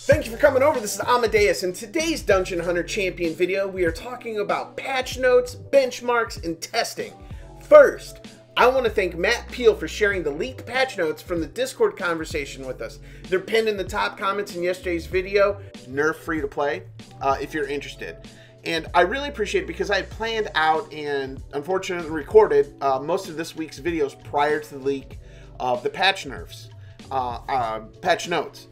Thank you for coming over. This is Amodeus. In today's Dungeon Hunter Champion video, we are talking about patch notes, benchmarks, and testing. First, I want to thank Matt Peel for sharing the leaked patch notes from the Discord conversation with us. They're pinned in the top comments in yesterday's video. Nerf free to play, if you're interested. And I really appreciate it because I had planned out and unfortunately recorded most of this week's videos prior to the leak of the patch nerfs, patch notes.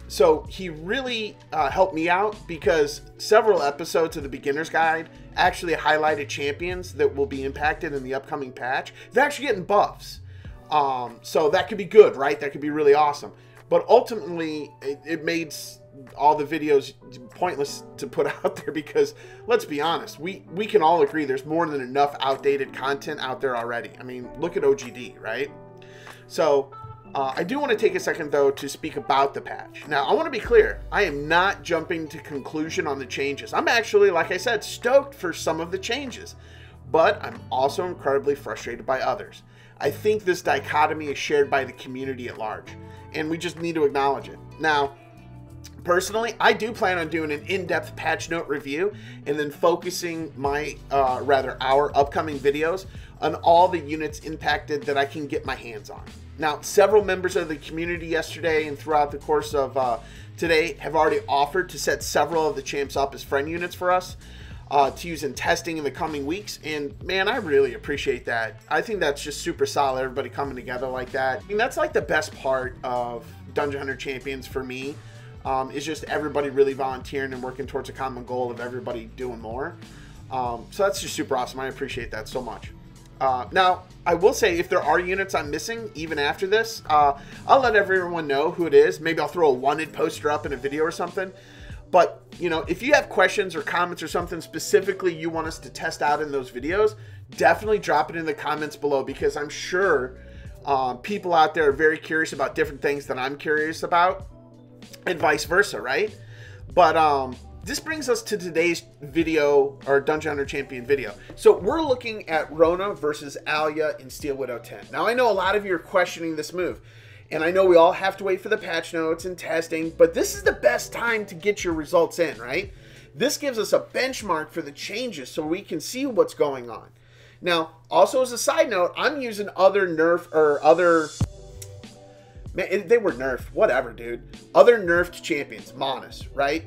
So he really helped me out because several episodes of the beginner's guide actually highlighted champions that will be impacted in the upcoming patch. They're actually getting buffs. So that could be good, right? That could be really awesome. But ultimately, it made all the videos pointless to put out there because, let's be honest, we can all agree there's more than enough outdated content out there already. I mean, look at OGD, right? So I do want to take a second, though, to speak about the patch. Now, I want to be clear. I am not jumping to conclusion on the changes. I'm actually, like I said, stoked for some of the changes. But I'm also incredibly frustrated by others. I think this dichotomy is shared by the community at large. And we just need to acknowledge it. Now, personally, I do plan on doing an in-depth patch note review and then focusing my, our upcoming videos on all the units impacted that I can get my hands on. Now, several members of the community yesterday and throughout the course of today have already offered to set several of the champs up as friend units for us to use in testing in the coming weeks. And man, I really appreciate that. I think that's just super solid, everybody coming together like that. I mean, that's like the best part of Dungeon Hunter Champions for me, is just everybody really volunteering and working towards a common goal of everybody doing more. So that's just super awesome. I appreciate that so much. Now, I will say if there are units I'm missing, even after this, I'll let everyone know who it is. Maybe I'll throw a wanted poster up in a video or something. But, you know, if you have questions or comments or something specifically you want us to test out in those videos, definitely drop it in the comments below because I'm sure people out there are very curious about different things that I'm curious about and vice versa, right? But, this brings us to today's video, or Dungeon Hunter Champion video. So we're looking at Rota versus Alia in Steel Widow 10. Now I know a lot of you are questioning this move, and I know we all have to wait for the patch notes and testing, but this is the best time to get your results in, right? This gives us a benchmark for the changes so we can see what's going on. Now, also as a side note, I'm using other nerf, or other... Man, they were nerfed. Whatever, dude. Other nerfed champions. Manus, right?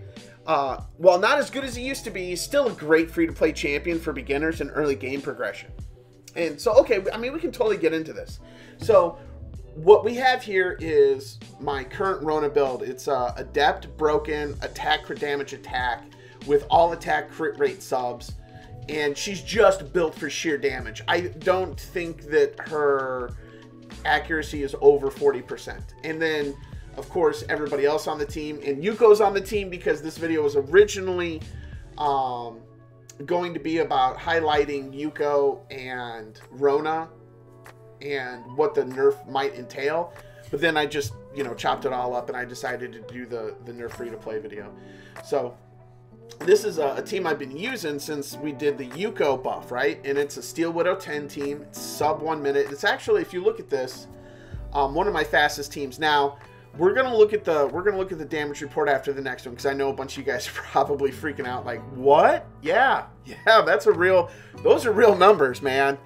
While not as good as he used to be, he's still a great free-to-play champion for beginners and early game progression. And so, okay, I mean, we can totally get into this. So, what we have here is my current Rota build. It's Adept, Broken, Attack, Crit Damage, Attack, with all attack crit rate subs. And she's just built for sheer damage. I don't think that her accuracy is over 40%. And then, of course, everybody else on the team, and Yuko's on the team because this video was originally going to be about highlighting Yuko and Rona and what the nerf might entail. But then I just, you know, chopped it all up and I decided to do the nerf free-to-play video. So this is a team I've been using since we did the Yuko buff, right? And it's a Steel Widow 10 team. It's sub 1 minute. It's actually, if you look at this, one of my fastest teams. Now, we're gonna look at the damage report after the next one because I know a bunch of you guys are probably freaking out like, what? Yeah, those are real numbers, man.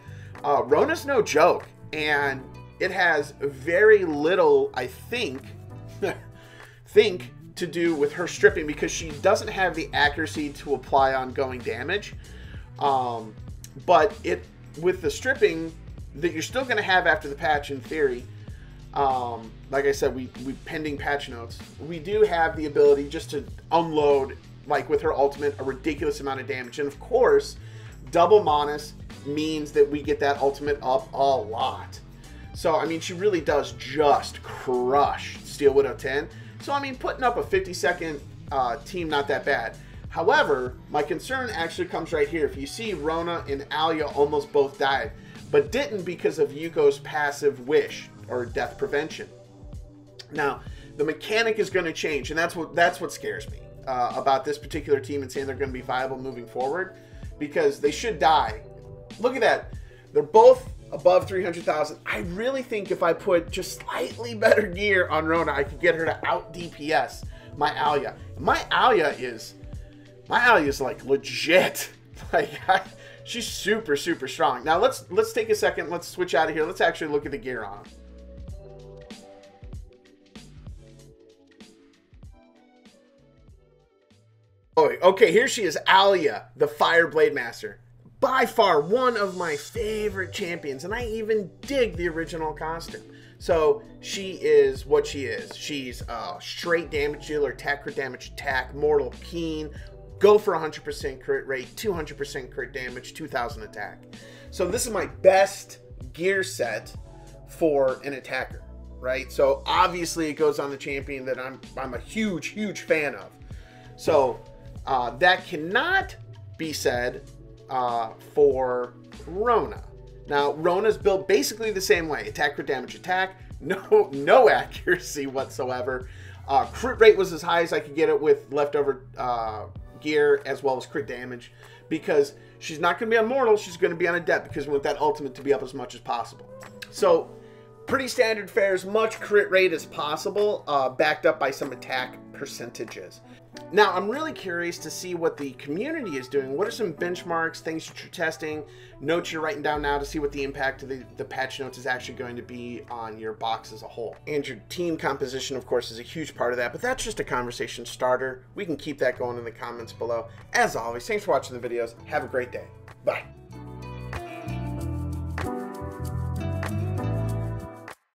Rona's no joke, and it has very little, I think, to do with her stripping because she doesn't have the accuracy to apply ongoing damage. But with the stripping that you're still gonna have after the patch in theory. Like I said, we pending patch notes. We do have the ability just to unload, like with her ultimate, a ridiculous amount of damage. And of course, double Manus means that we get that ultimate up a lot. So, I mean, she really does just crush Steel Widow 10. So, I mean, putting up a 50-second team, not that bad. However, my concern actually comes right here. If you see, Rona and Alia almost both died, but didn't because of Yuko's passive wish, or death prevention. Now, the mechanic is going to change, and that's what scares me about this particular team and saying they're going to be viable moving forward, because they should die. Look at that. They're both above 300,000. I really think if I put just slightly better gear on Rota, I could get her to out DPS my Alia. My Alia is like legit. Like she's super strong. Now let's take a second. Let's switch out of here. Let's actually look at the gear on. Oh, okay, here she is, Alia, the Fire Blade Master. By far one of my favorite champions, and I even dig the original costume. So she is what she is. She's a straight damage dealer, attack, crit damage, attack, mortal, keen, go for 100% crit rate, 200% crit damage, 2000 attack. So this is my best gear set for an attacker, right? So obviously it goes on the champion that I'm a huge fan of. So that cannot be said for Rona. Now, Rona's built basically the same way. Attack, crit damage, attack. No accuracy whatsoever. Crit rate was as high as I could get it with leftover gear, as well as crit damage. Because she's not going to be on mortal, she's going to be on adept, because we want that ultimate to be up as much as possible. So, pretty standard fare, as much crit rate as possible, backed up by some attack percentages. Now, I'm really curious to see what the community is doing. What are some benchmarks, things that you're testing, notes you're writing down now to see what the impact of the patch notes is actually going to be on your box as a whole. And your team composition, of course, is a huge part of that, but that's just a conversation starter. We can keep that going in the comments below. As always, thanks for watching the videos. Have a great day. Bye.